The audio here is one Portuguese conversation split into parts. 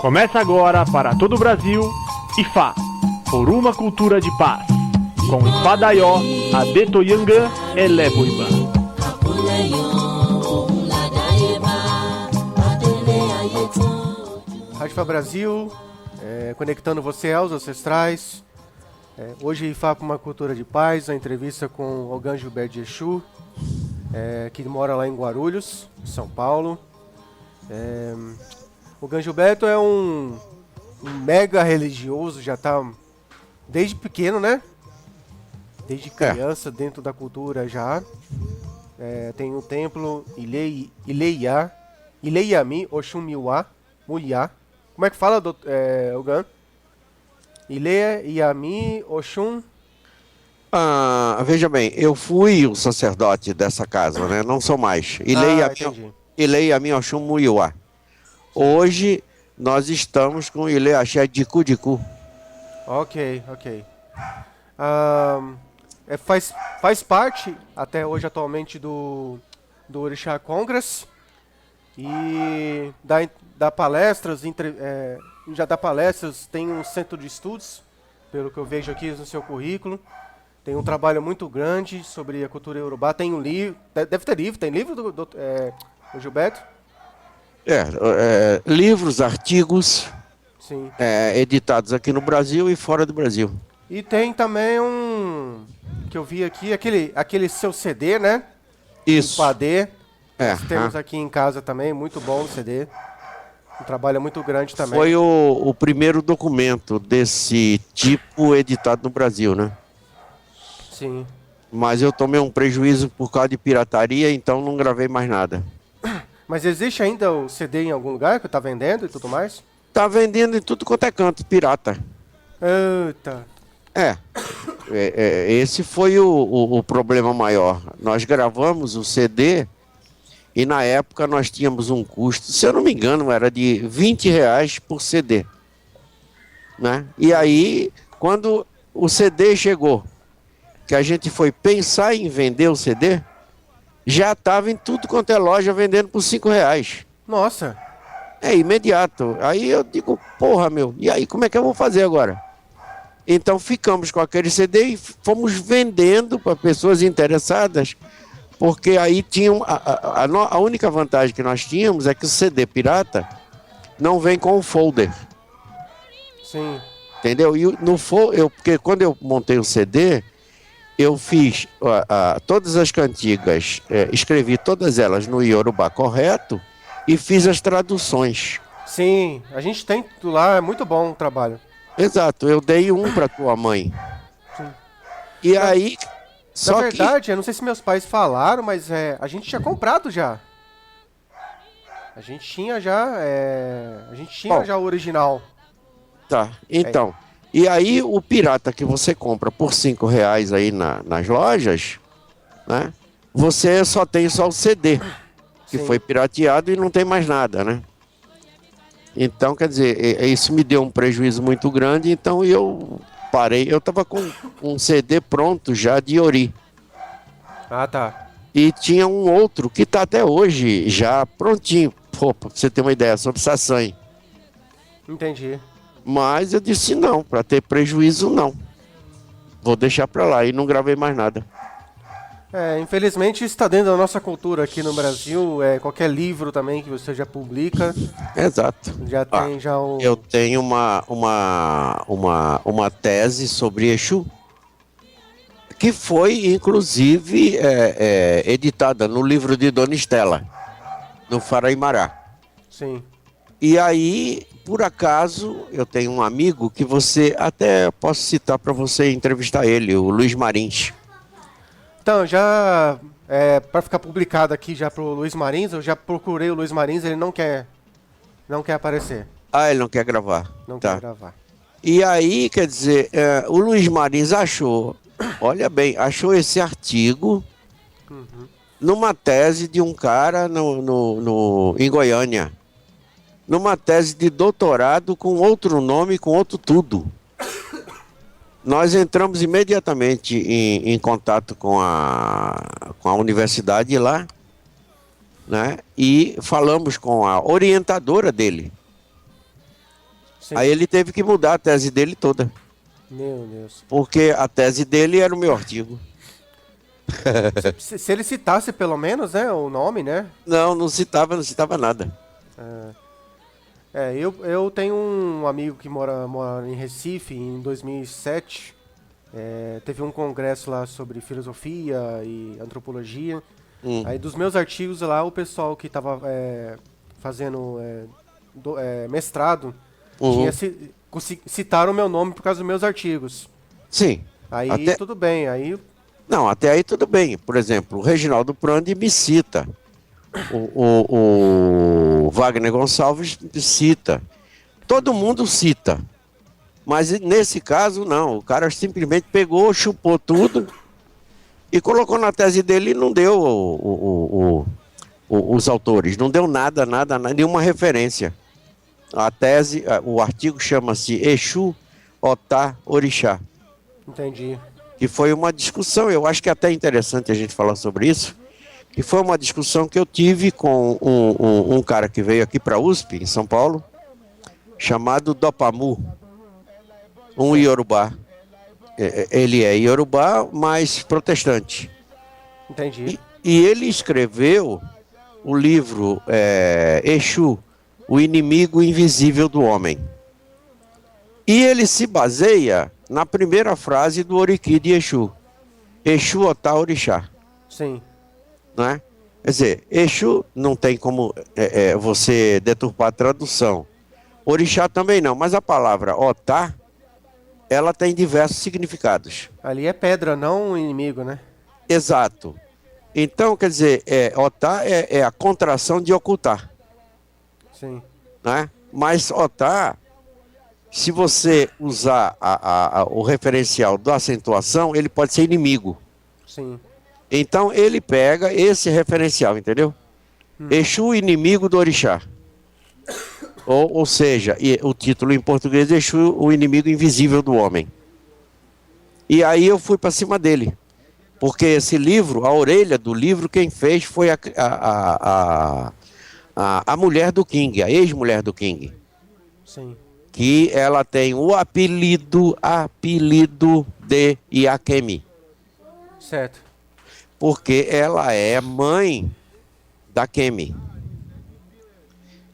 Começa agora para todo o Brasil, IFA, por uma cultura de paz. Com IFA Dayó, Adetoyanga e Leboiba. Rádio IFA Brasil, conectando você aos ancestrais. Hoje IFA por uma cultura de paz, a entrevista com Ogan Gilberto de Exu, que mora lá em Guarulhos, São Paulo. Ogan Gilberto é um mega religioso, já está desde pequeno, né? Desde criança, dentro da cultura já. Tem o templo Ileiami Oxum Muiá. Como é que fala, Ogan? Ileiami Oxum... Veja bem, eu fui o sacerdote dessa casa, né? Não sou mais. Ileiami Oxum Muiá. Hoje nós estamos com Ile Axé Dicu Dicu. Ok. Faz parte até hoje atualmente do Orixá Congress e dá palestras, já dá palestras, tem um centro de estudos, pelo que eu vejo aqui no seu currículo. Tem um trabalho muito grande sobre a cultura iorubá, tem um livro, deve ter livro, tem livro do Gilberto? Livros, artigos, Sim. Editados aqui no Brasil e fora do Brasil. E tem também um que eu vi aqui, aquele seu CD, né? Isso. O Padê. Nós temos aqui em casa também, muito bom o CD. Um trabalho muito grande também. Foi o primeiro documento desse tipo editado no Brasil, né? Sim. Mas eu tomei um prejuízo por causa de pirataria, então não gravei mais nada. Mas existe ainda o CD em algum lugar que tá vendendo e tudo mais? Tá vendendo em tudo quanto é canto, pirata. Eita. Esse foi o problema maior. Nós gravamos o CD e na época nós tínhamos um custo, se eu não me engano, era de R$20 por CD. Né? E aí, quando o CD chegou, que a gente foi pensar em vender o CD, já estava em tudo quanto é loja vendendo por R$5. Nossa. Imediato. Aí eu digo, porra, meu, e aí como é que eu vou fazer agora? Então ficamos com aquele CD e fomos vendendo para pessoas interessadas, porque aí tinham a única vantagem que nós tínhamos é que o CD pirata não vem com o folder. Sim. Entendeu? E porque quando eu montei o CD, eu fiz todas as cantigas, escrevi todas elas no Iorubá correto e fiz as traduções. Sim, a gente tem tudo lá, é muito bom o trabalho. Exato, eu dei um para tua mãe. Sim. E aí... Na verdade, eu não sei se meus pais falaram, mas a gente tinha comprado já. A gente tinha já o original. Tá, então... E aí o pirata que você compra por R$5 aí nas lojas, né? Você só tem o CD, que foi pirateado e não tem mais nada, né? Então, quer dizer, isso me deu um prejuízo muito grande, então eu parei. Eu estava com um CD pronto já de Ori. Ah, tá. E tinha um outro que está até hoje já prontinho, pra você ter uma ideia, sobre Sassãe. Entendi. Mas eu disse não, para ter prejuízo não. Vou deixar para lá e não gravei mais nada. Infelizmente está dentro da nossa cultura aqui no Brasil, qualquer livro também que você já publica. Exato. Já tem o... Eu tenho uma tese sobre Exu, que foi inclusive editada no livro de Dona Estela, no Faraimará. Sim. E aí, por acaso, eu tenho um amigo que você até posso citar para você entrevistar ele, o Luiz Marins. Então, já para ficar publicado aqui já pro Luiz Marins, eu já procurei o Luiz Marins, ele não quer aparecer. Ele não quer gravar. Não quer gravar. E aí, quer dizer, o Luiz Marins achou esse artigo numa tese de um cara em Goiânia. Numa tese de doutorado com outro nome, com outro tudo. Nós entramos imediatamente em contato com a universidade lá, né? E falamos com a orientadora dele. Sim. Aí ele teve que mudar a tese dele toda, Meu Deus. porque a tese dele era o meu artigo. Se ele citasse pelo menos, né, o nome, né? Não citava nada. Eu tenho um amigo que mora em Recife, em 2007. Teve um congresso lá sobre filosofia e antropologia. Aí dos meus artigos lá, o pessoal que estava fazendo mestrado Uhum. citaram o meu nome por causa dos meus artigos. Sim. Aí Até, tudo bem, aí não, até aí tudo bem. Por exemplo, o Reginaldo Prandi me cita. O Wagner Gonçalves me cita. Todo mundo cita. Mas nesse caso, não. O cara simplesmente pegou, chupou tudo e colocou na tese dele e não deu os autores. Não deu nada, nenhuma referência. A tese, o artigo chama-se Exu, Otá, Orixá. entendi. Que foi uma discussão, eu acho que é até interessante a gente falar sobre isso, que foi uma discussão que eu tive com um cara que veio aqui para a USP, em São Paulo, chamado Dopamu, um iorubá. Ele é iorubá, mas protestante. Entendi. E ele escreveu o livro Exu, o inimigo invisível do homem. E ele se baseia na primeira frase do Oriki de Exu. Exu, Otá, Orixá. Sim. Né? Quer dizer, Exu não tem como você deturpar a tradução. Orixá também não, mas a palavra Otá, ela tem diversos significados. Ali é pedra, não um inimigo, né? Exato. Então, quer dizer, Otá é a contração de ocultar. Sim. Né? Mas Otá, se você usar o referencial da acentuação, ele pode ser inimigo. Sim. Então ele pega esse referencial, entendeu? Exu, inimigo do orixá. Ou seja, o título em português é Exu, o inimigo invisível do homem. E aí eu fui para cima dele. Porque esse livro, a orelha do livro, quem fez foi a mulher do King, a ex-mulher do King. Sim. Que ela tem o apelido de Iakemi. Certo. Porque ela é mãe da Kemi.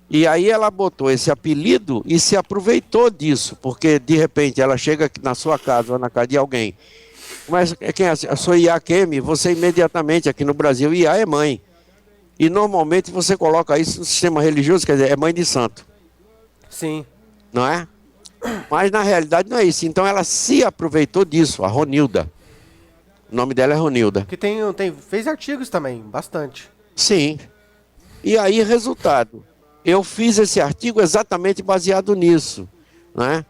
E aí ela botou esse apelido e se aproveitou disso, porque de repente ela chega aqui na sua casa ou na casa de alguém. Mas quem é? Eu sou Iakemi, você imediatamente aqui no Brasil, Ia é mãe. E normalmente você coloca isso no sistema religioso, quer dizer, é mãe de santo. Sim. Não é? Mas na realidade não é isso. Então ela se aproveitou disso, a Ronilda. O nome dela é Ronilda. Que fez artigos também, bastante. Sim. E aí, resultado, eu fiz esse artigo exatamente baseado nisso. Né?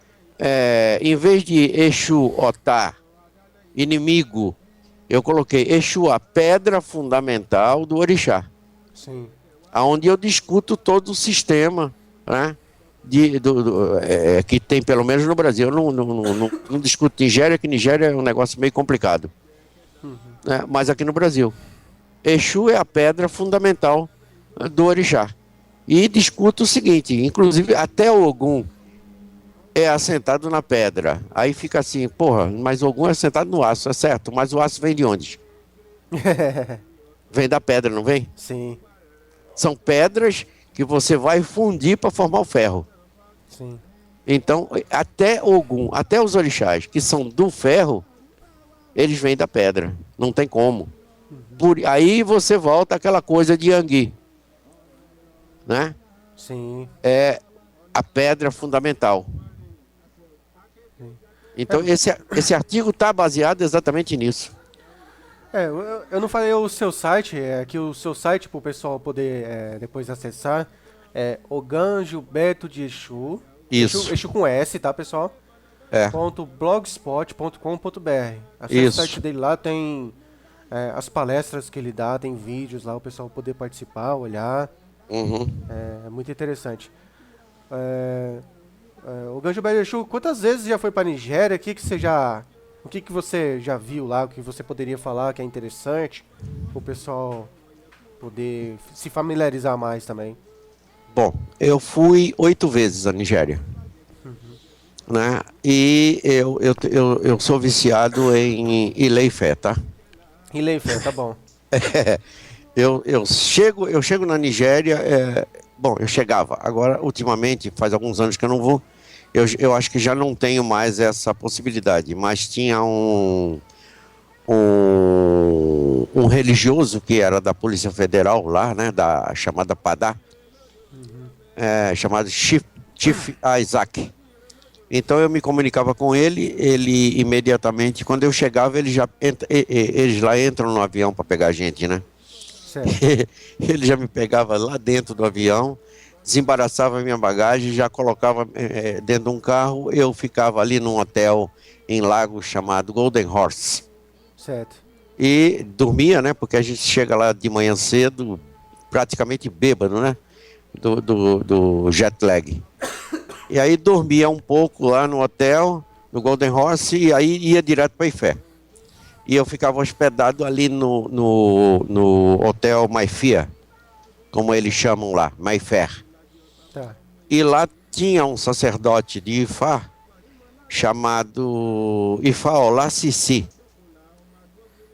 Em vez de Exu, Otá, inimigo, eu coloquei Exu, a pedra fundamental do orixá. Sim. Onde eu discuto todo o sistema, né? Que tem pelo menos no Brasil. Eu não discuto Nigéria, que Nigéria é um negócio meio complicado. Né? Mas aqui no Brasil, Exu é a pedra fundamental do orixá. E discuto o seguinte, inclusive até Ogum é assentado na pedra. Aí fica assim, porra, mas Ogum é assentado no aço, é certo, mas o aço vem de onde? Vem da pedra, não vem? Sim. São pedras que você vai fundir para formar o ferro. Sim. Então, até Ogum, até os orixás que são do ferro, eles vêm da pedra. Não tem como. Aí você volta àquela coisa de Yangui. Né? Sim. É a pedra fundamental. Então, esse artigo está baseado exatamente nisso. Eu não falei o seu site, aqui o seu site para o pessoal poder depois acessar é Ogã Gilberto de Exu. Isso. Exu com S, tá, pessoal? .blogspot.com.br. Acesse o site dele lá, tem as palestras que ele dá, tem vídeos lá, o pessoal poder participar, olhar. Uhum. É muito interessante. Ogã Gilberto de Exu, quantas vezes já foi para Nigéria? O que você já viu lá, o que você poderia falar que é interessante, para o pessoal poder se familiarizar mais também? Bom, eu fui 8 vezes à Nigéria. né? E eu sou viciado em Ilé-Ifé, tá? Ileifé, tá bom. Eu chego na Nigéria, bom, eu chegava. Agora, ultimamente, faz alguns anos que eu não vou. Eu acho que já não tenho mais essa possibilidade. Mas tinha um religioso que era da Polícia Federal lá, né, da chamada Padá, chamado Chief Isaac. Então eu me comunicava com ele, ele imediatamente, quando eu chegava, eles lá entram no avião para pegar a gente, né? Certo. Ele já me pegava lá dentro do avião, desembaraçava a minha bagagem, já colocava dentro de um carro, eu ficava ali num hotel em Lagos chamado Golden Horse. Certo. E dormia, né? Porque a gente chega lá de manhã cedo, praticamente bêbado, né? Do jet lag. E aí dormia um pouco lá no hotel, no Golden Horse, e aí ia direto para Ifé. E eu ficava hospedado ali no hotel Mayfair, como eles chamam lá, Mayfair. Tá. E lá tinha um sacerdote de Ifá, chamado Ifá Olá Sissi,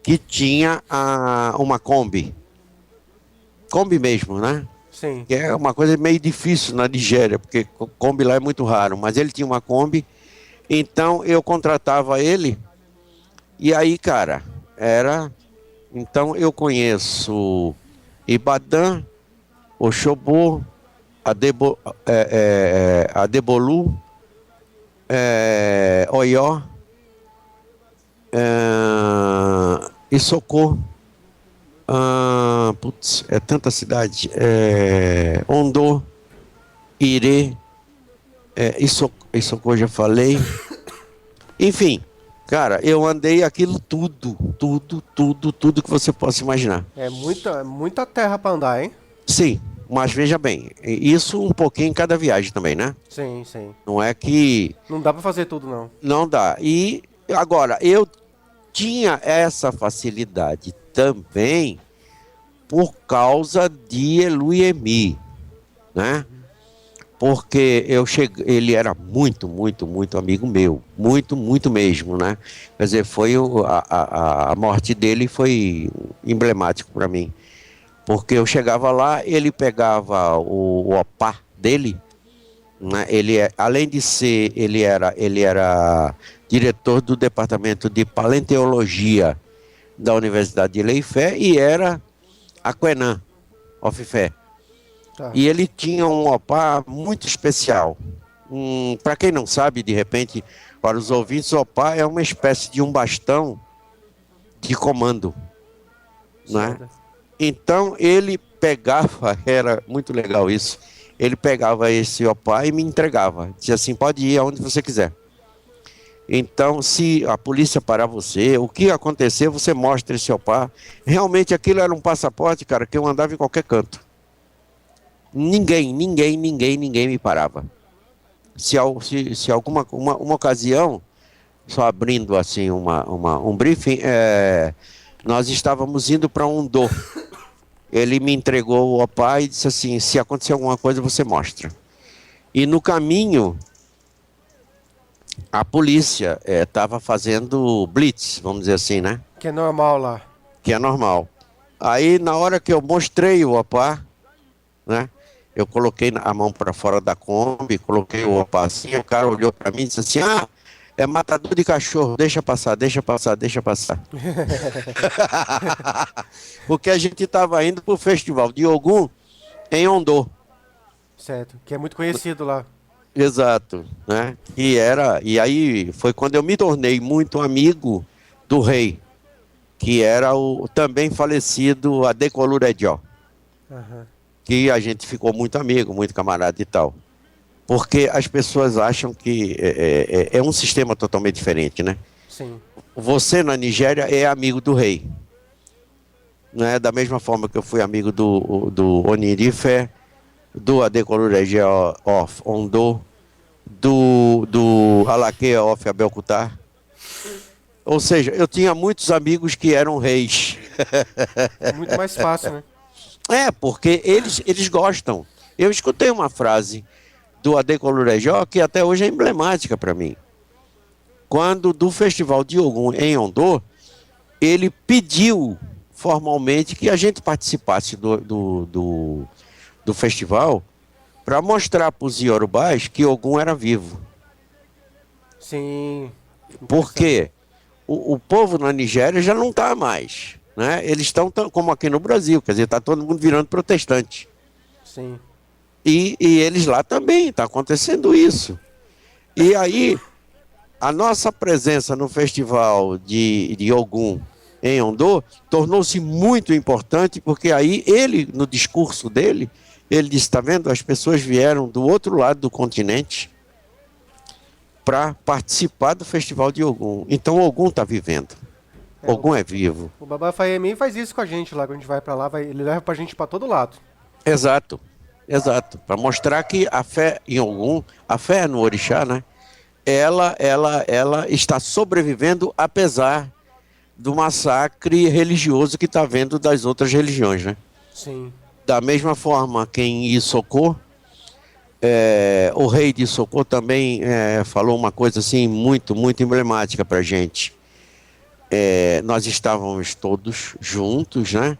que tinha uma Kombi. Kombi mesmo, né? Sim. Que é uma coisa meio difícil na Nigéria, porque Kombi lá é muito raro, mas ele tinha uma Kombi, então eu contratava ele, e aí, cara, então eu conheço Ibadan, Oxobô, Adebolu, Ọ̀yọ́, Issoco, putz, é tanta cidade, Ondo, Irê, Issoco eu já falei, enfim, cara, eu andei aquilo tudo que você possa imaginar. É muita terra pra andar, hein? Sim, mas veja bem, isso um pouquinho em cada viagem também, né? Sim, sim. Não é que Não dá pra fazer tudo, não. não dá. E agora, eu tinha essa facilidade também por causa de Eluemi, né? Porque ele era muito amigo meu, muito mesmo, né? Quer dizer, a morte dele foi emblemático para mim, porque eu chegava lá, ele pegava o opá dele, né? Além de ser, ele era diretor do departamento de paleontologia da Universidade de Ilé-Ifé e era Aquenan of Fé. Tá. E ele tinha um opá muito especial. Para quem não sabe, de repente, para os ouvintes, o opá é uma espécie de um bastão de comando, né? Certo. Então ele pegava, era muito legal isso, ele pegava esse opá e me entregava. Dizia assim, pode ir aonde você quiser. Então, se a polícia parar você, o que acontecer, você mostra esse opá. Realmente aquilo era um passaporte, cara, que eu andava em qualquer canto. Ninguém me parava. Se alguma uma ocasião, só abrindo assim um briefing, nós estávamos indo para Ondo. Ele me entregou o opá e disse assim, se acontecer alguma coisa, você mostra. E no caminho, a polícia estava fazendo blitz, vamos dizer assim, né? Que é normal lá. Que é normal. Aí, na hora que eu mostrei o opá, né? Eu coloquei a mão para fora da Kombi, coloquei o opá assim, o cara olhou para mim e disse assim, é matador de cachorro, deixa passar. Porque a gente estava indo para o festival de Ogum em Ondo. Certo. Que é muito conhecido lá. Exato, né? E aí foi quando eu me tornei muito amigo do rei, que era o também falecido Adekolurejó, Aham. que a gente ficou muito amigo, muito camarada e tal. Porque as pessoas acham que é um sistema totalmente diferente, né? Sim. Você na Nigéria é amigo do rei, né? Da mesma forma que eu fui amigo do Onirife, do Adekolurejó of Ondo, do Alaque of Abelkutar. Ou seja, eu tinha muitos amigos que eram reis. É muito mais fácil, né? Porque eles gostam. Eu escutei uma frase do Adecolurejó, que até hoje é emblemática para mim. Quando do Festival de Ogum em Ondô, ele pediu formalmente que a gente participasse do festival para mostrar para os iorubás que Ogum era vivo. Sim. Porque o povo na Nigéria já não está mais, né? Eles estão como aqui no Brasil, quer dizer, está todo mundo virando protestante. Sim. E eles lá também, está acontecendo isso. E aí, a nossa presença no festival de Ogum em Ondô tornou-se muito importante, porque aí ele, no discurso dele, ele disse, está vendo, as pessoas vieram do outro lado do continente para participar do festival de Ogum. Então Ogum está vivendo. Ogum é vivo. O Baba Fayemi faz isso com a gente lá, quando a gente vai para lá, ele leva pra gente para todo lado. Exato, exato. Para mostrar que a fé em Ogum, a fé no orixá, né? Ela está sobrevivendo apesar do massacre religioso que está havendo das outras religiões, né? Sim. Da mesma forma que em Issocô, o rei de Issocô também falou uma coisa assim muito, muito emblemática para a gente. Nós estávamos todos juntos, né?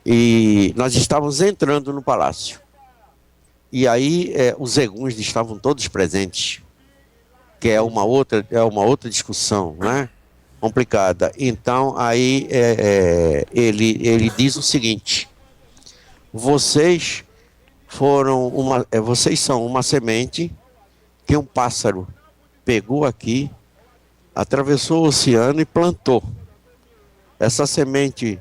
E nós estávamos entrando no palácio. E aí os eguns estavam todos presentes, que é uma outra discussão, né? Complicada. Então aí ele diz o seguinte: vocês são uma semente que um pássaro pegou aqui, atravessou o oceano e plantou. Essa semente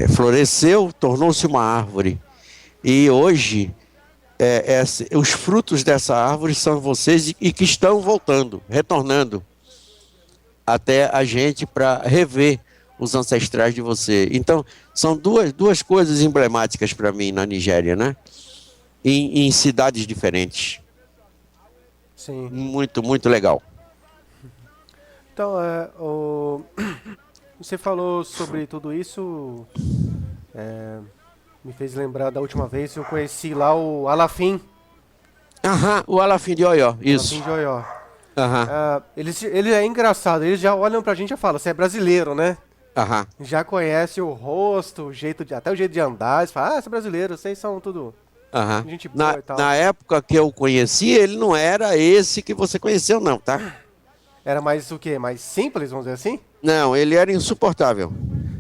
floresceu, tornou-se uma árvore. E hoje, os frutos dessa árvore são vocês e que estão voltando, retornando até a gente para rever os ancestrais de você. Então, são duas coisas emblemáticas para mim na Nigéria, né? Em cidades diferentes. Sim. Muito, muito legal. Então, você falou sobre tudo isso, me fez lembrar da última vez que eu conheci lá o Alafim. Aham, o Alafim de Oió, isso. Alafim de Oió. Aham. Ele é engraçado, eles já olham pra gente e falam, você é brasileiro, né? Aham. Já conhece o rosto, até o jeito de andar, eles falam, você é brasileiro, vocês são tudo Aham. gente boa e tal. Na época que eu conheci, ele não era esse que você conheceu, não, tá? Era mais o quê? Mais simples, vamos dizer assim? Não, ele era insuportável.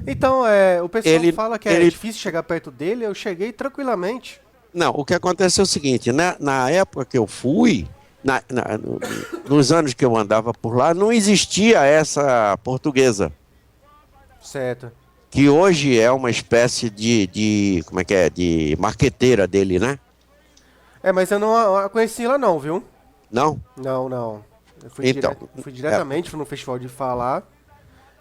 Então, o pessoal Ele- fala que ele- é difícil chegar perto dele, eu cheguei tranquilamente. Não, o que aconteceu é o seguinte, na época que eu fui, nos anos que eu andava por lá, não existia essa portuguesa, Certo. que hoje é uma espécie como é que é, de marqueteira dele, né? Mas eu não a conheci lá não, viu? Não? Não. Eu fui, Então, fui diretamente no festival de falar.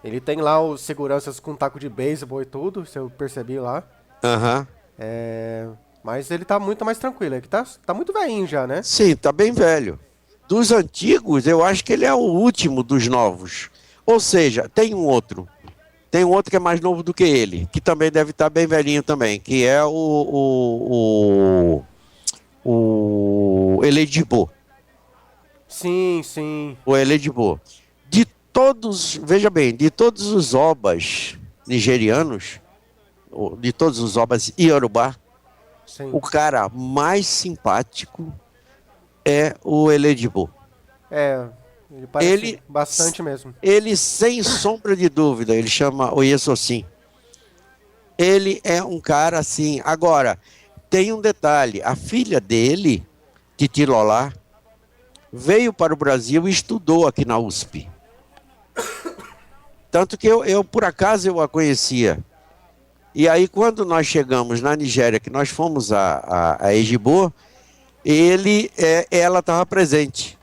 Ele tem lá os seguranças com taco de beisebol e tudo, se eu percebi lá. Aham. Mas ele tá muito mais tranquilo, é que tá muito velhinho já, né? Sim, tá bem velho. Dos antigos, eu acho que ele é o último dos novos. Ou seja, tem um outro. Tem um outro que é mais novo do que ele, que também deve estar bem velhinho também, que é o Eledibo. Sim. O Eledibo. De todos, veja bem, de todos os obas nigerianos, de todos os obas iorubá, Sim. o cara mais simpático é o Eledibo. Ele parece Ele- bastante mesmo. Ele, sem sombra de dúvida, ele chama Oyesocin. Ele é um cara assim. Agora, tem um detalhe: a filha dele, Titilolá, veio para o Brasil e estudou aqui na USP. Tanto que eu por acaso, eu a conhecia. E aí, quando nós chegamos na Nigéria, que nós fomos a Ejibo, ela estava presente.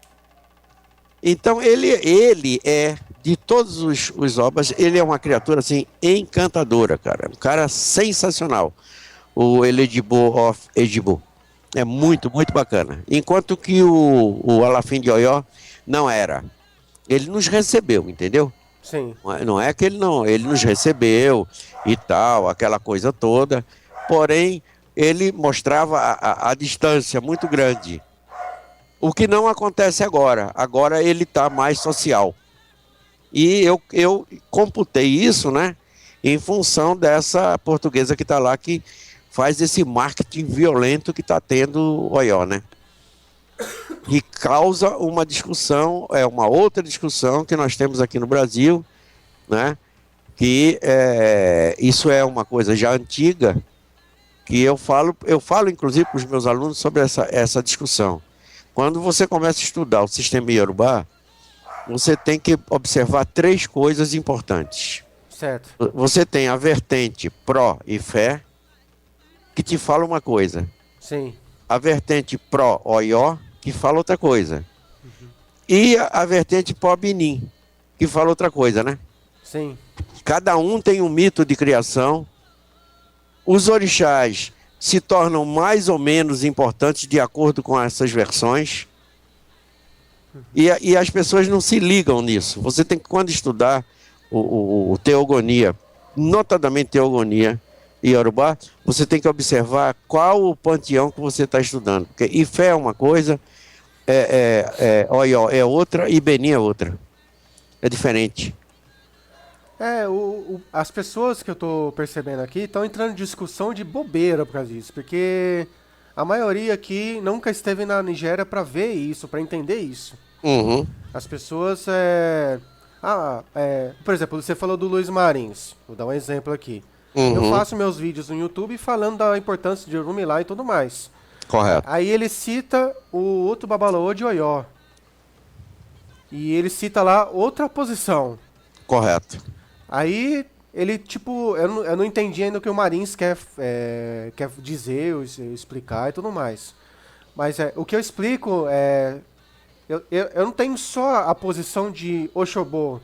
Então, ele é, de todos os obras, ele é uma criatura, assim, encantadora, cara. Um cara sensacional. O Eledibo of Ejibo. É muito, muito bacana. Enquanto que o Alafim de Oió não era. Ele nos recebeu, entendeu? Sim. Não é que ele nos recebeu e tal, aquela coisa toda. Porém, ele mostrava a distância muito grande. O que não acontece agora. Agora ele está mais social. E eu computei isso, né? Em função dessa portuguesa que está lá, que faz esse marketing violento que está tendo o Oió, né? E causa uma discussão, uma outra discussão que nós temos aqui no Brasil, né? Que isso é uma coisa já antiga, que eu falo inclusive para os meus alunos sobre essa discussão. Quando você começa a estudar o sistema Iorubá, você tem que observar 3 coisas importantes. Certo. Você tem a vertente pró e fé, que te fala uma coisa. Sim. A vertente pró Oió, que fala outra coisa. E a vertente pró Binim, que fala outra coisa, né? Sim. Cada um tem um mito de criação. Os orixás se tornam mais ou menos importantes de acordo com essas versões. E as pessoas não se ligam nisso. Você tem que, quando estudar o Teogonia, notadamente Teogonia e Iorubá, você tem que observar qual o panteão que você está estudando. Porque Ifé é uma coisa, Oió é outra e Benin é outra. É diferente. As pessoas que eu tô percebendo aqui estão entrando em discussão de bobeira por causa disso, porque a maioria aqui nunca esteve na Nigéria para ver isso, para entender isso. Uhum. As pessoas, por exemplo, você falou do Luiz Marins, vou dar um exemplo aqui. Eu faço meus vídeos no YouTube falando da importância de Orumilá e tudo mais. Correto. Aí ele cita o outro Babalaô de Oió. E ele cita lá outra posição. Correto. Aí ele, tipo, eu não entendi ainda o que o Marins quer dizer, explicar e tudo mais. Mas o que eu explico eu não tenho só a posição de Oxobô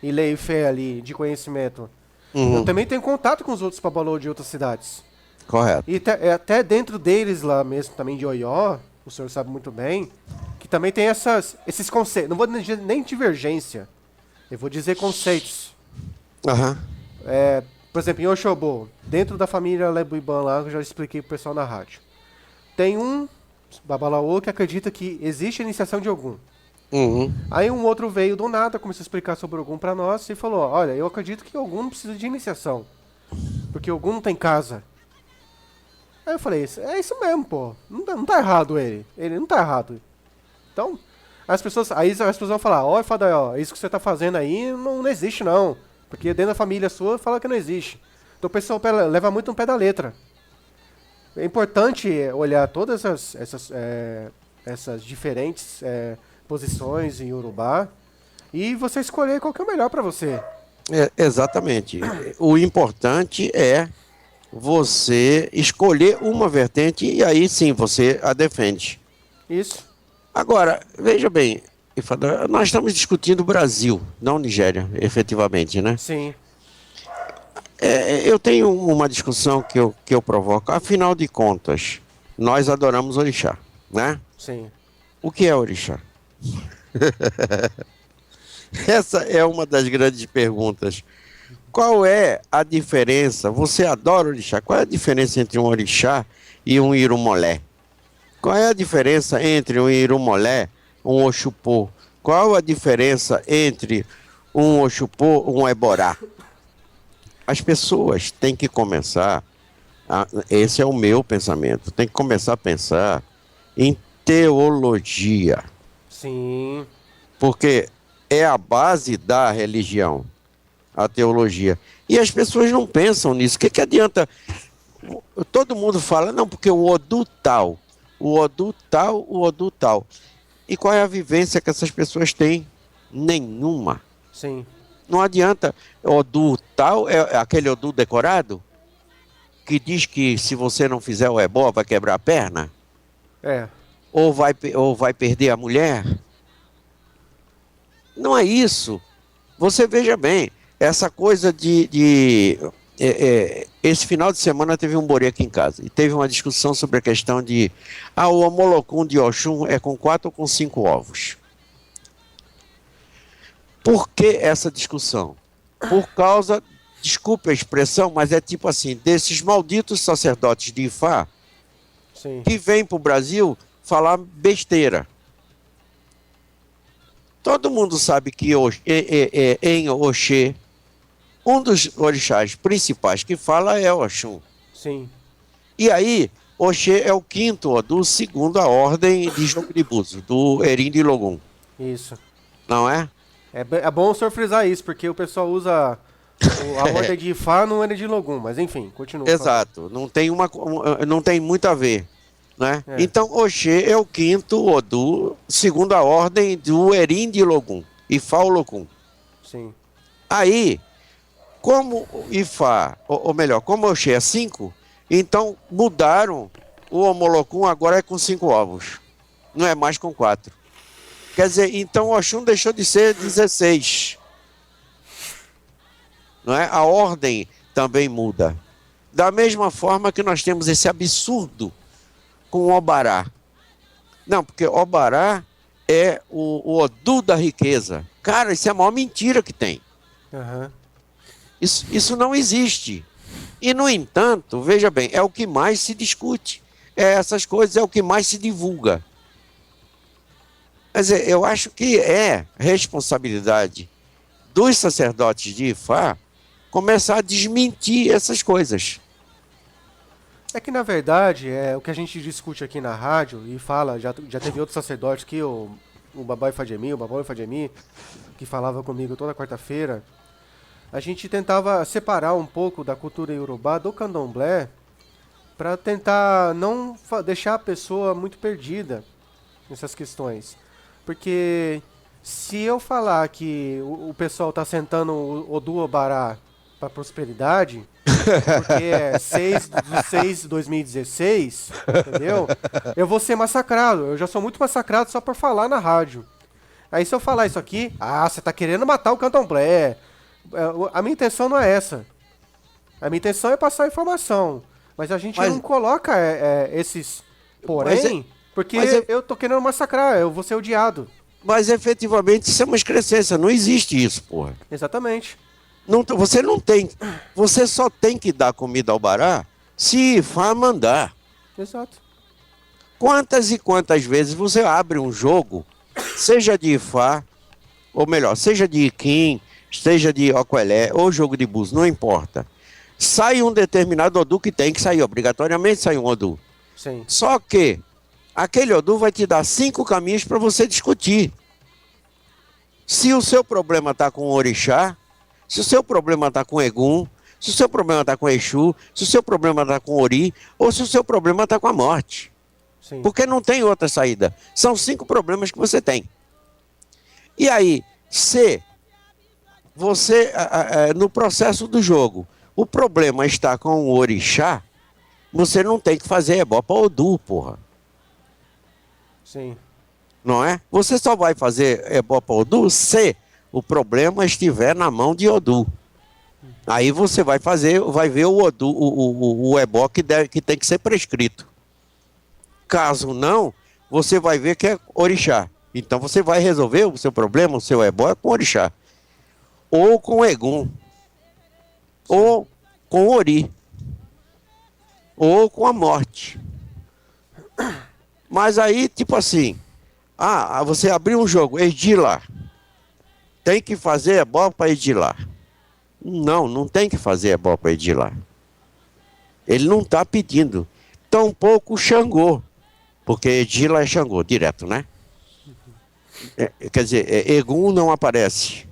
e Lei e Fé ali, de conhecimento. Eu também tenho contato com os outros Babalaô de outras cidades. Correto. E até dentro deles lá mesmo, também de Oió, o senhor sabe muito bem, que também tem esses conceitos. Não vou dizer nem divergência, eu vou dizer conceitos. Aham. Por exemplo, em Oxobô, dentro da família Lebuibã lá, que eu já expliquei pro pessoal na rádio, tem um Babalaô que acredita que existe a iniciação de Ogum. Aí um outro veio do nada, começou a explicar sobre Ogum pra nós e falou, olha, eu acredito que Ogum não precisa de iniciação, porque Ogum não tem casa. Aí eu falei, é isso mesmo, pô, não tá errado ele não tá errado. Então, as pessoas vão falar, ó, Fadaió, isso que você tá fazendo aí não existe não. Porque dentro da família sua fala que não existe. Então o pessoal leva muito no pé da letra. É importante olhar todas essas diferentes posições em Urubá e você escolher qual que é o melhor para você. Exatamente. O importante é você escolher uma vertente e aí sim você a defende. Isso. Agora, veja bem, nós estamos discutindo o Brasil, não Nigéria, efetivamente, né? Sim. Eu tenho uma discussão que eu provoco. Afinal de contas, nós adoramos orixá, né? Sim. O que é orixá? Essa é uma das grandes perguntas. Qual é a diferença? Você adora orixá. Qual é a diferença entre um orixá e um irumolé? Qual é a diferença entre um irumolé e um oxupô? Qual a diferença entre um oxupô e um eborá? As pessoas têm que começar, esse é o meu pensamento, tem que começar a pensar em teologia. Sim. Porque é a base da religião, a teologia. E as pessoas não pensam nisso. O que adianta? Todo mundo fala, não, porque o Odu tal, o Odu tal, o Odu tal. E qual é a vivência que essas pessoas têm? Nenhuma. Sim. Não adianta. Odu tal, é aquele Odu decorado, que diz que se você não fizer o ebó, vai quebrar a perna? Ou vai perder a mulher? Não é isso. Você veja bem, essa coisa esse final de semana teve um borê aqui em casa e teve uma discussão sobre a questão de o homolocum de Oxum é com 4 ou com 5 ovos. Por que essa discussão? Por causa desculpe a expressão, mas é tipo assim, desses malditos sacerdotes de Ifá Sim. que vêm para o Brasil falar besteira. Todo mundo sabe que em Oxê, um dos orixás principais que fala é Oxum. Sim. E aí, Oxê é o quinto Odum, segundo a ordem de jogo de búzio, do Erim de Logum, Isso. não é? É bom o senhor frisar isso, porque o pessoal usa a ordem de Ifá no N de Logum, mas enfim, continua. Exato, não tem muito a ver, né? É. Então, Oxê é o quinto Odum, segundo a ordem do Erim de Logum, Ifá o Logum. Sim. Aí, como Ifá, ou melhor, como Oxê é 5, então mudaram o Omolocum, agora é com 5 ovos, não é mais com 4. Quer dizer, então Oxum deixou de ser 16. Não é? A ordem também muda. Da mesma forma que nós temos esse absurdo com o Obará. Não, porque Obará é o Odu da riqueza. Cara, isso é a maior mentira que tem. Aham. Isso não existe. E, no entanto, veja bem, é o que mais se discute. Essas coisas é o que mais se divulga. Quer dizer, eu acho que é responsabilidade dos sacerdotes de Ifá começar a desmentir essas coisas. É que, na verdade, o que a gente discute aqui na rádio e fala, já teve outros sacerdotes aqui, o Babá Ifadjemi, o Babá Ifadjemi, que falava comigo toda quarta-feira. A gente tentava separar um pouco da cultura iorubá do candomblé para tentar não deixar a pessoa muito perdida nessas questões. Porque se eu falar que o pessoal está sentando o Odu Obará para prosperidade, porque é 6/6/2016, entendeu? Eu vou ser massacrado. Eu já sou muito massacrado só por falar na rádio. Aí se eu falar isso aqui, você tá querendo matar o candomblé. A minha intenção não é essa. A minha intenção é passar informação. Mas a gente não coloca esses porém, porque eu tô querendo massacrar, eu vou ser odiado. Mas efetivamente isso é uma excrescência, não existe isso, porra. Exatamente. Você só tem que dar comida ao Bará se Ifá mandar. Exato. Quantas e quantas vezes você abre um jogo, seja de Ifá, ou melhor, seja de Iquim, seja de Oquelé, ou jogo de búzio, não importa. Sai um determinado Odu que tem que sair, obrigatoriamente sai um Odu. Sim. Só que aquele Odu vai te dar 5 caminhos para você discutir. Se o seu problema está com o Orixá, se o seu problema está com Egum, se o seu problema está com Exu, se o seu problema está com Ori, ou se o seu problema está com a morte. Sim. Porque não tem outra saída. São 5 problemas que você tem. E aí, se você, no processo do jogo, o problema está com o Orixá, você não tem que fazer ebó para Odu, porra. Sim. Não é? Você só vai fazer ebó para Odu se o problema estiver na mão de Odu. Aí você vai ver o Odu, o ebó que tem que ser prescrito. Caso não, você vai ver que é Orixá. Então você vai resolver o seu problema, o seu ebó é com Orixá. Ou com Egum. Ou com Ori. Ou com a morte. Mas aí, tipo assim, você abriu um jogo, Edilar. Tem que fazer ebó para Edilar. Não tem que fazer ebó para Edilar. Ele não está pedindo. Tampouco Xangô. Porque Edilar é Xangô, direto, né? Quer dizer, Egum não aparece.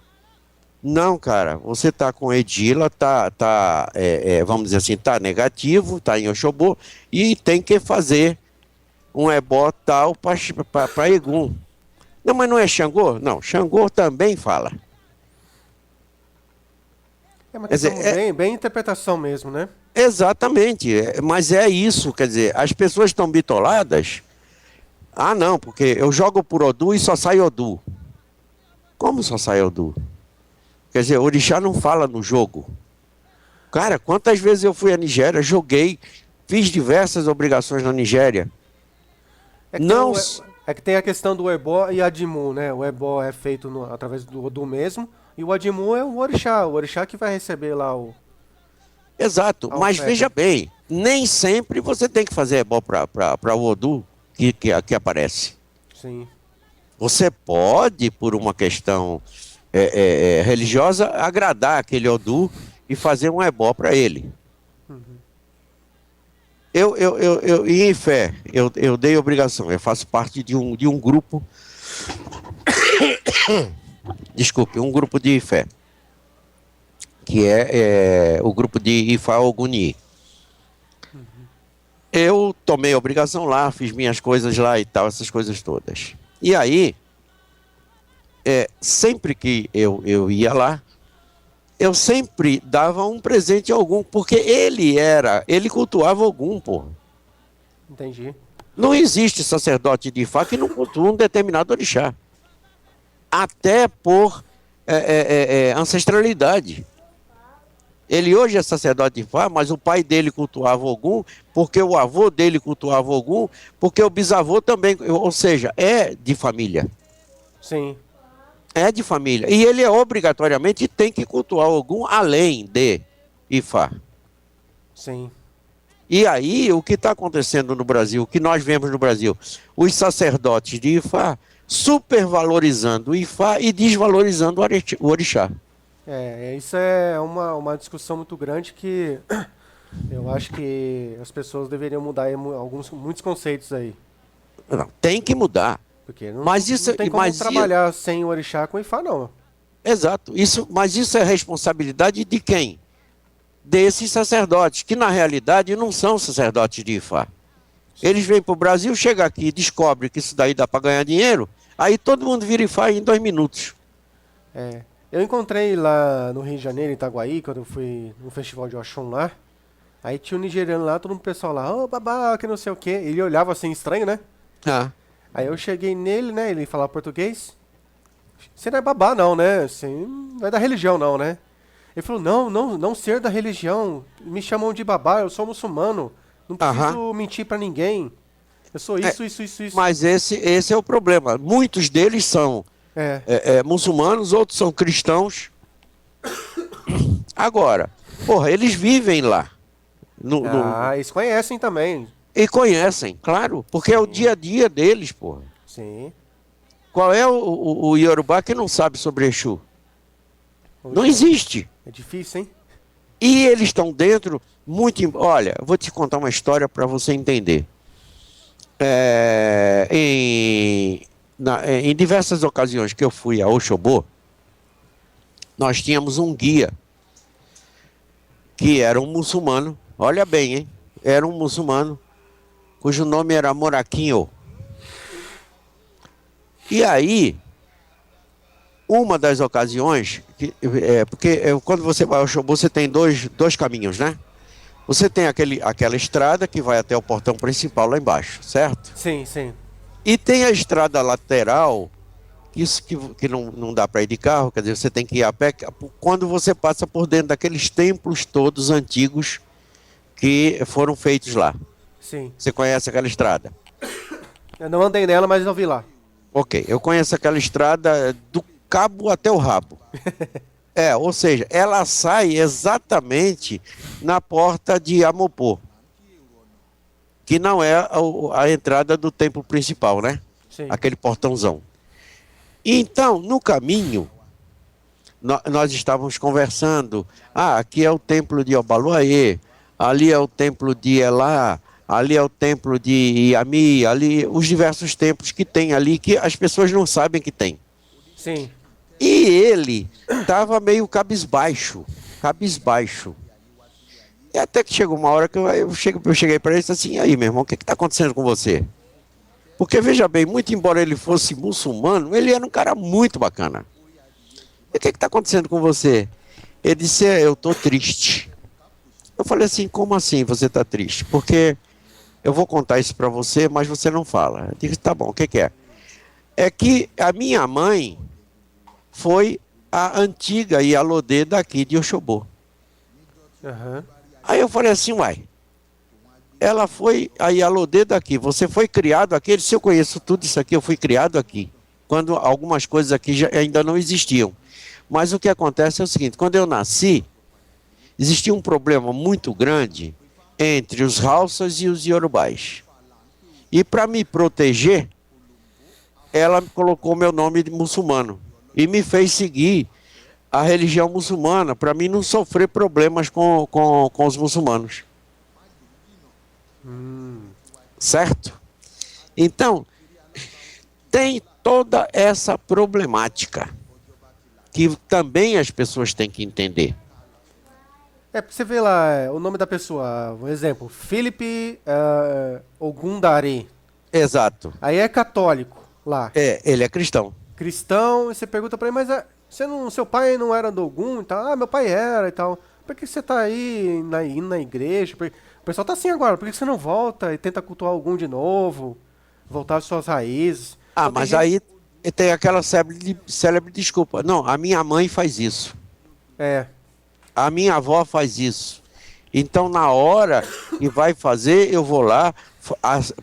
Não, cara, você tá com Edila, vamos dizer assim, tá negativo, tá em Oxobô, e tem que fazer um ebó tal para Egum. Não, mas não é Xangô? Não, Xangô também fala. É uma questão bem interpretação mesmo, né? Exatamente, mas é isso, quer dizer, as pessoas estão bitoladas. Não, porque eu jogo por Odu e só sai Odu. Como só sai Odu? Quer dizer, Orixá não fala no jogo. Cara, quantas vezes eu fui à Nigéria, joguei, fiz diversas obrigações na Nigéria. É que tem a questão do ebó e Adimu, né? O ebó é feito através do Odu mesmo, E o Adimu é o orixá que vai receber lá o... Exato, a mas oferta. veja bem, nem sempre você tem que fazer ebó para o Odu que aparece. Sim, Você pode, por uma questão religiosa, agradar aquele Odu e fazer um ebó para ele. E em fé, eu dei obrigação, eu faço parte de um grupo, desculpe, um grupo de fé, que é o grupo de Ifá Oguni. Eu tomei a obrigação lá, fiz minhas coisas lá e tal, essas coisas todas. E aí, sempre que eu ia lá, eu sempre dava um presente a Ogum, porque ele cultuava Ogum, porra. entendi. Não existe sacerdote de Ifá que não cultua um determinado orixá. Até por ancestralidade. Ele hoje é sacerdote de Ifá, mas o pai dele cultuava Ogum, porque o avô dele cultuava Ogum, porque o bisavô também, ou seja, é de família. Sim, É de família. E ele obrigatoriamente tem que cultuar Ogum além de Ifá. sim. E aí, o que está acontecendo no Brasil, o que nós vemos no Brasil, os sacerdotes de Ifá supervalorizando o Ifá e desvalorizando o orixá. Isso é uma discussão muito grande que eu acho que as pessoas deveriam mudar aí muitos conceitos aí. Não, tem que mudar. Porque não, Mas isso, não tem como trabalhar sem o orixá com o Ifá, não. Exato. Mas isso é responsabilidade de quem? Desses sacerdotes, que na realidade não são sacerdotes de Ifá. Eles vêm para o Brasil, chegam aqui, descobrem que isso daí dá para ganhar dinheiro, aí todo mundo vira Ifá em 2 minutos. Eu encontrei lá no Rio de Janeiro, em Itaguaí, quando eu fui no festival de Oxum lá. Aí tinha um nigeriano lá, todo mundo pessoal lá, ô babá, que não sei o quê. Ele olhava assim estranho, né? Ah. Aí eu cheguei nele, né? Ele falava português. Você não é babá, não, né? Você não é da religião, não, né? Ele falou, não ser da religião. Me chamam de babá, eu sou muçulmano. Não preciso mentir pra ninguém. Eu sou isso. Mas esse é o problema. Muitos deles são muçulmanos, outros são cristãos. Agora, porra, eles vivem lá. Eles conhecem também. E conhecem, claro, porque é o dia a dia deles, porra. Sim. Qual é o Yorubá que não sabe sobre Exu? Não existe. É difícil, hein? E eles estão dentro, Olha, eu vou te contar uma história para você entender. Em diversas ocasiões que eu fui a Oxobô, nós tínhamos um guia que era um muçulmano. Olha bem, hein? Era um muçulmano cujo nome era Moraquinho. E aí, uma das ocasiões, porque quando você vai ao Oxobô, você tem dois caminhos, né? Você tem aquela estrada que vai até o portão principal lá embaixo, certo? Sim, sim. E tem a estrada lateral, isso que não dá para ir de carro, quer dizer, você tem que ir a pé, quando você passa por dentro daqueles templos todos antigos que foram feitos lá. Sim. Você conhece aquela estrada? Eu não andei nela, mas eu vi lá. Ok, eu conheço aquela estrada do cabo até o rabo. Ou seja, ela sai exatamente na porta de Amopô, que não é a entrada do templo principal, né? Sim. Aquele portãozão. Então, no caminho, nós estávamos conversando. Aqui é o templo de Obaluayê, ali é o templo de Elá, ali é o templo de Iami, ali os diversos templos que tem ali que as pessoas não sabem que tem. Sim. E ele estava meio cabisbaixo. E até que chegou uma hora que eu cheguei para ele e disse assim, e aí, meu irmão, o que está acontecendo com você? Porque, veja bem, muito embora ele fosse muçulmano, ele era um cara muito bacana. E o que está acontecendo com você? Ele disse, eu estou triste. Eu falei assim, como assim você está triste? Porque eu vou contar isso para você, mas você não fala. Eu disse, tá bom, o que é? É que a minha mãe foi a antiga Ialodê daqui de Oxobô. Uhum. Aí eu falei assim, ela foi a Ialodê daqui, você foi criado aqui? Ele disse, eu conheço tudo isso aqui, eu fui criado aqui, quando algumas coisas aqui ainda não existiam. Mas o que acontece é o seguinte, quando eu nasci, existia um problema muito grande entre os Hausas e os Yorubais. E para me proteger, ela colocou meu nome de muçulmano e me fez seguir a religião muçulmana para mim não sofrer problemas com os muçulmanos. Certo? Então, tem toda essa problemática que também as pessoas têm que entender. Pra você ver lá o nome da pessoa, um exemplo, Felipe Ogundari. Exato. Aí é católico lá. Ele é cristão. Cristão, e você pergunta pra ele, mas seu pai não era do Ogum e tal? Ah, meu pai era e tal. Por que você tá aí indo na igreja? O pessoal tá assim agora, por que você não volta e tenta cultuar Ogum de novo? Voltar às suas raízes? Ah, Então, mas aí tem aquela célebre desculpa. Não, a minha mãe faz isso. A minha avó faz isso. Então, na hora que vai fazer, eu vou lá,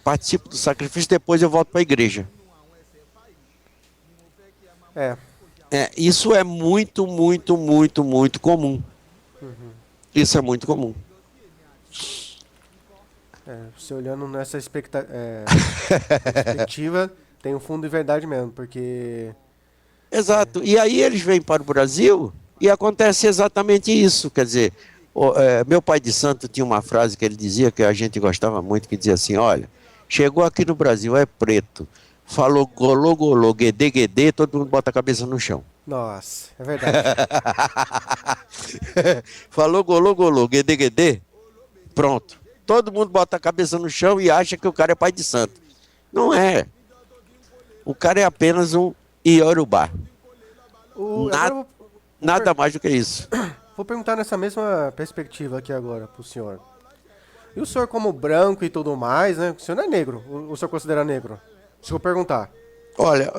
participo do sacrifício, depois eu volto para a igreja. Isso é muito, muito, muito, muito comum. Isso é muito comum. Você olhando nessa perspectiva, tem um fundo de verdade mesmo, porque... Exato. E aí eles vêm para o Brasil e acontece exatamente isso. Quer dizer, meu pai de santo tinha uma frase que ele dizia, que a gente gostava muito, que dizia assim, olha, chegou aqui no Brasil, é preto, falou golô, golô, guedê, guedê, todo mundo bota a cabeça no chão. Nossa, é verdade. Falou golô, golô, guedê, guedê, pronto. Todo mundo bota a cabeça no chão e acha que o cara é pai de santo. Não é. O cara é apenas um Iorubá. Nada mais do que isso. Vou perguntar nessa mesma perspectiva aqui agora pro senhor. E o senhor como branco e tudo mais, né? O senhor não é negro? O senhor considera negro? Se eu perguntar. Olha,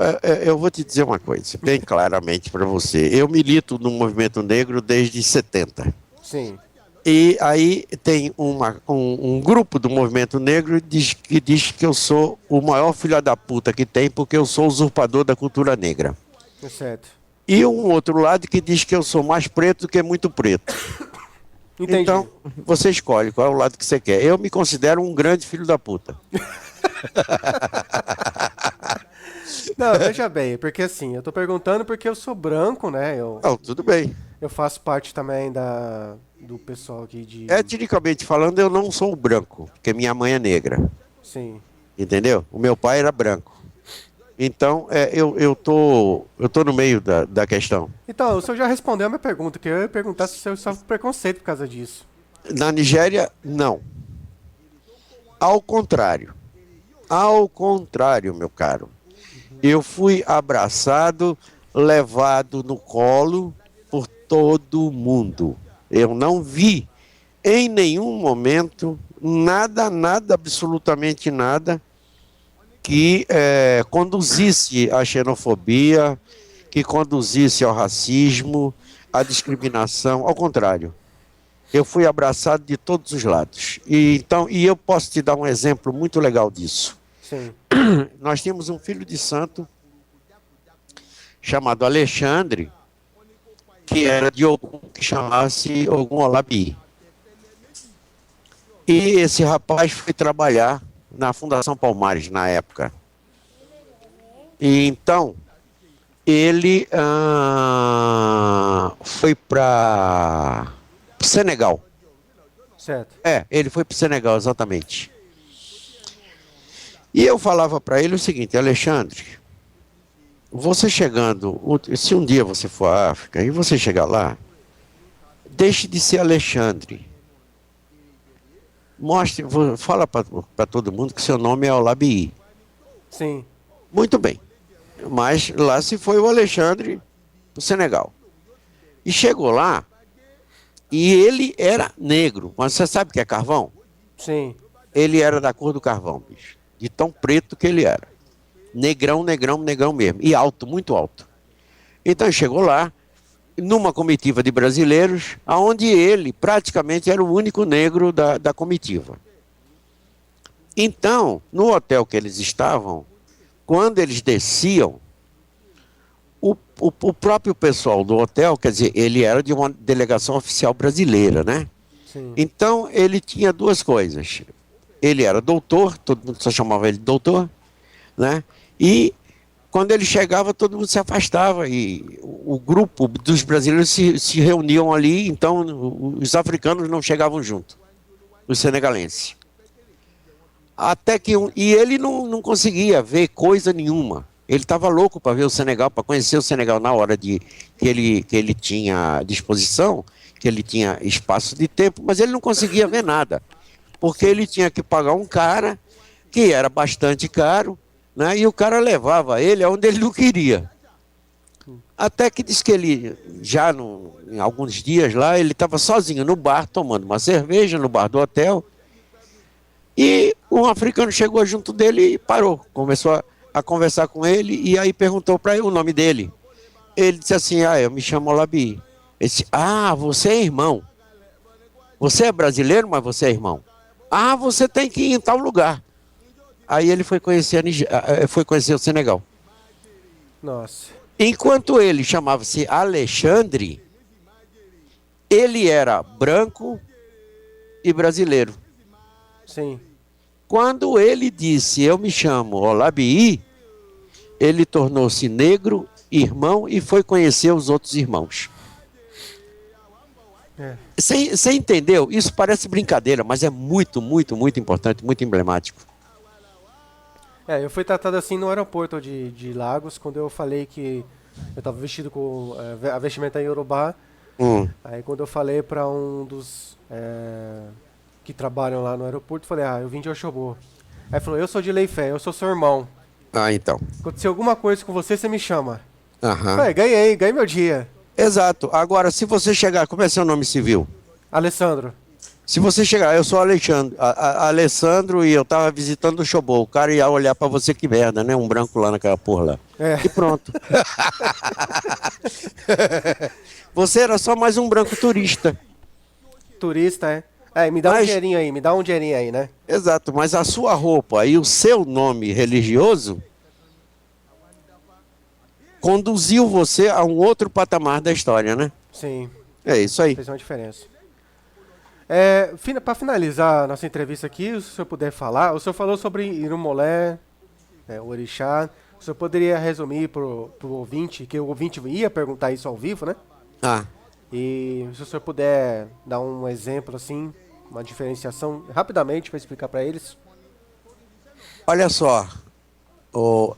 eu vou te dizer uma coisa, bem claramente para você. Eu milito no movimento negro desde 70. Sim. E aí tem um grupo do movimento negro que diz que eu sou o maior filho da puta que tem porque eu sou usurpador da cultura negra. É certo. E um outro lado que diz que eu sou mais preto do que muito preto. Entendi. Então, você escolhe qual é o lado que você quer. Eu me considero um grande filho da puta. Não, veja bem, porque assim, eu tô perguntando porque eu sou branco, né? Não, tudo bem. Eu faço parte também do pessoal aqui de... Etnicamente falando, eu não sou branco, porque minha mãe é negra. Sim. Entendeu? O meu pai era branco. Então, eu tô no meio da questão. Então, o senhor já respondeu a minha pergunta, que eu ia perguntar se o senhor sofre preconceito por causa disso. Na Nigéria, não. Ao contrário. Ao contrário, meu caro. Eu fui abraçado, levado no colo por todo mundo. Eu não vi em nenhum momento nada, absolutamente nada, que conduzisse à xenofobia, que conduzisse ao racismo, à discriminação. Ao contrário. Eu fui abraçado de todos os lados. E eu posso te dar um exemplo muito legal disso. Sim. Nós tínhamos um filho de santo chamado Alexandre, que era de Ogum, que chamasse Ogum Olabi. E esse rapaz foi trabalhar na Fundação Palmares, na época. E então, ele foi para Senegal. Certo. Ele foi para o Senegal, exatamente. E eu falava para ele o seguinte, Alexandre, você chegando, se um dia você for à África e você chegar lá, deixe de ser Alexandre. Fala para todo mundo que seu nome é Olabi. Sim. Muito bem. Mas lá se foi o Alexandre para o Senegal. E chegou lá, e ele era negro. Mas você sabe o que é carvão? Sim. Ele era da cor do carvão, bicho. De tão preto que ele era. Negrão, negrão, negrão mesmo. E alto, muito alto. Então chegou lá, numa comitiva de brasileiros, onde ele praticamente era o único negro da comitiva. Então, no hotel que eles estavam, quando eles desciam, o próprio pessoal do hotel, quer dizer, ele era de uma delegação oficial brasileira, né? Sim. Então, ele tinha duas coisas. Ele era doutor, todo mundo só chamava ele de doutor, né? E quando ele chegava, todo mundo se afastava e o grupo dos brasileiros se reuniam ali, então os africanos não chegavam junto, os senegalenses. Até que e ele não conseguia ver coisa nenhuma. Ele estava louco para ver o Senegal, para conhecer o Senegal na hora que ele tinha disposição, que ele tinha espaço de tempo, mas ele não conseguia ver nada, porque ele tinha que pagar um cara que era bastante caro, né? E o cara levava ele aonde ele não queria. Até que diz que ele, em alguns dias lá, ele estava sozinho no bar, tomando uma cerveja no bar do hotel, e um africano chegou junto dele e parou, começou a conversar com ele, e aí perguntou para ele o nome dele. Ele disse assim, eu me chamo Olabi. Ele disse, você é irmão. Você é brasileiro, mas você é irmão. Você tem que ir em tal lugar. Aí ele foi conhecer o Senegal. Nossa. Enquanto ele chamava-se Alexandre, ele era branco e brasileiro. Sim. Quando ele disse, eu me chamo Olabi, ele tornou-se negro, irmão, e foi conhecer os outros irmãos. Você entendeu? Isso parece brincadeira, mas é muito, muito, muito importante, muito emblemático. Eu fui tratado assim no aeroporto de Lagos, quando eu falei que eu estava vestido com a vestimenta em Yorubá. Aí quando eu falei para um dos que trabalham lá no aeroporto, falei, eu vim de Oxobô. Aí falou, eu sou de Leifé, eu sou seu irmão. Então. Aconteceu alguma coisa com você, você me chama. Aham. Ganhei meu dia. Exato. Agora, se você chegar, como é seu nome civil? Alessandro. Se você chegar, eu sou Alessandro e eu tava visitando o Xobô, o cara ia olhar pra você, que merda, né? Um branco lá naquela porra lá. E pronto. Você era só mais um branco turista. Turista, me dá um dinheirinho aí, né? Exato, mas a sua roupa e o seu nome religioso conduziu você a um outro patamar da história, né? Sim. É isso aí. Fez uma diferença. Para finalizar a nossa entrevista aqui, se o senhor puder falar, o senhor falou sobre Irumolé, o orixá. O senhor poderia resumir pro ouvinte, que o ouvinte ia perguntar isso ao vivo, né? E se o senhor puder dar um exemplo assim, uma diferenciação rapidamente para explicar para eles. Olha só, o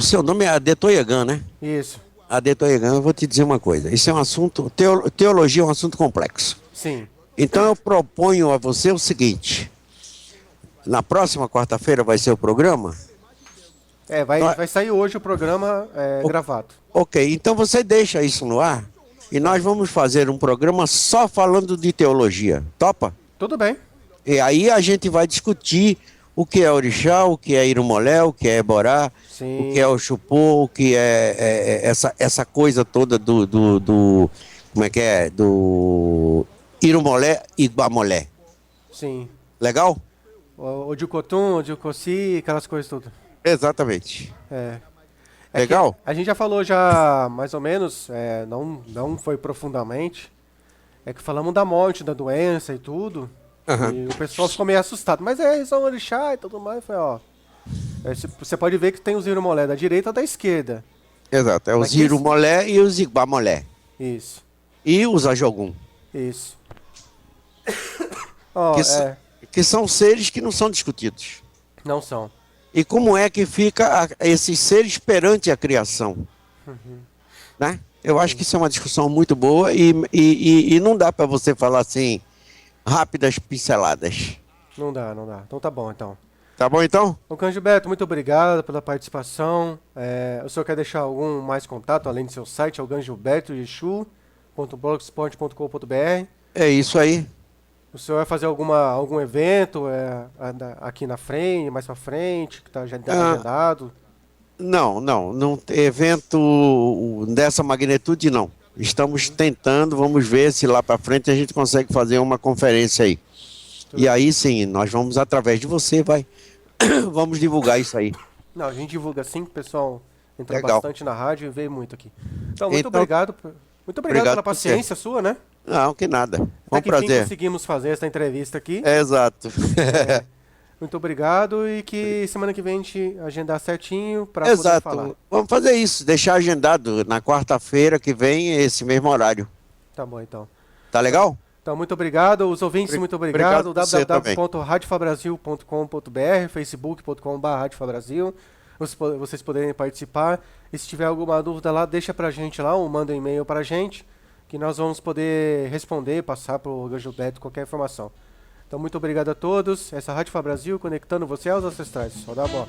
seu nome é Adetoyegan, né? Isso. Adetoyegan, eu vou te dizer uma coisa. Isso é um assunto, teologia é um assunto complexo. Sim. Então eu proponho a você o seguinte: na próxima quarta-feira vai ser o programa? Vai sair hoje o programa gravado. Ok, então você deixa isso no ar e nós vamos fazer um programa só falando de teologia. Topa? Tudo bem. E aí a gente vai discutir o que é orixá, o que é Irumolé, o que é Eborá, Sim. o que é Oxupô, o que é essa coisa toda do como é que é? Do Irumolé e Guamolé. Sim. Legal? O Dicotum, o Dicoci, aquelas coisas tudo. Exatamente. É Legal? A gente já falou mais ou menos, não foi profundamente, que falamos da morte, da doença e tudo. Uhum. E o pessoal ficou meio assustado. Mas são orixá e tudo mais. Foi, você pode ver que tem os Irumolé da direita e da esquerda. Exato. É os Irumolé e os Iguamolé. Isso. E os Ajogum. Isso. Que são seres que não são discutidos. Não são. E como é que fica esses seres perante a criação? Né? Eu acho que isso é uma discussão muito boa e não dá para você falar assim, rápidas pinceladas. Não dá. Então tá bom, então. Tá bom, então? Então, Gilberto, muito obrigado pela participação. O senhor quer deixar algum mais contato, além do seu site, é o gilbertoyeshu.blogspot.com.br. É isso aí. O senhor vai fazer algum evento aqui na frente, mais pra frente, que já está agendado? Não. Evento dessa magnitude, não. Estamos tentando, vamos ver se lá para frente a gente consegue fazer uma conferência aí. E aí sim, nós vamos, através de você, vamos divulgar isso aí. Não, a gente divulga sim, o pessoal Entrou Legal. bastante na rádio e veio muito aqui. Então, muito Então, obrigado. Muito obrigado pela por você. paciência sua, né? Não, que nada. Foi Até um que enfim prazer. conseguimos fazer essa entrevista aqui. Exato. Muito obrigado e que semana que vem a gente agendar certinho para poder Exato. falar. Vamos fazer isso, deixar agendado na quarta-feira que vem esse mesmo horário. Tá bom, então. Tá legal? Então, muito obrigado. Os ouvintes, muito obrigado. Obrigado você também. www.radiofabrasil.com.br, facebook.com/radiofabrasil. Vocês poderem participar. E se tiver alguma dúvida lá, deixa pra gente lá, ou manda um e-mail pra gente, que nós vamos poder responder, passar pro Gilberto qualquer informação. Então, muito obrigado a todos. Essa é a Rádio Fabrasil, conectando você aos ancestrais. Só dá boa.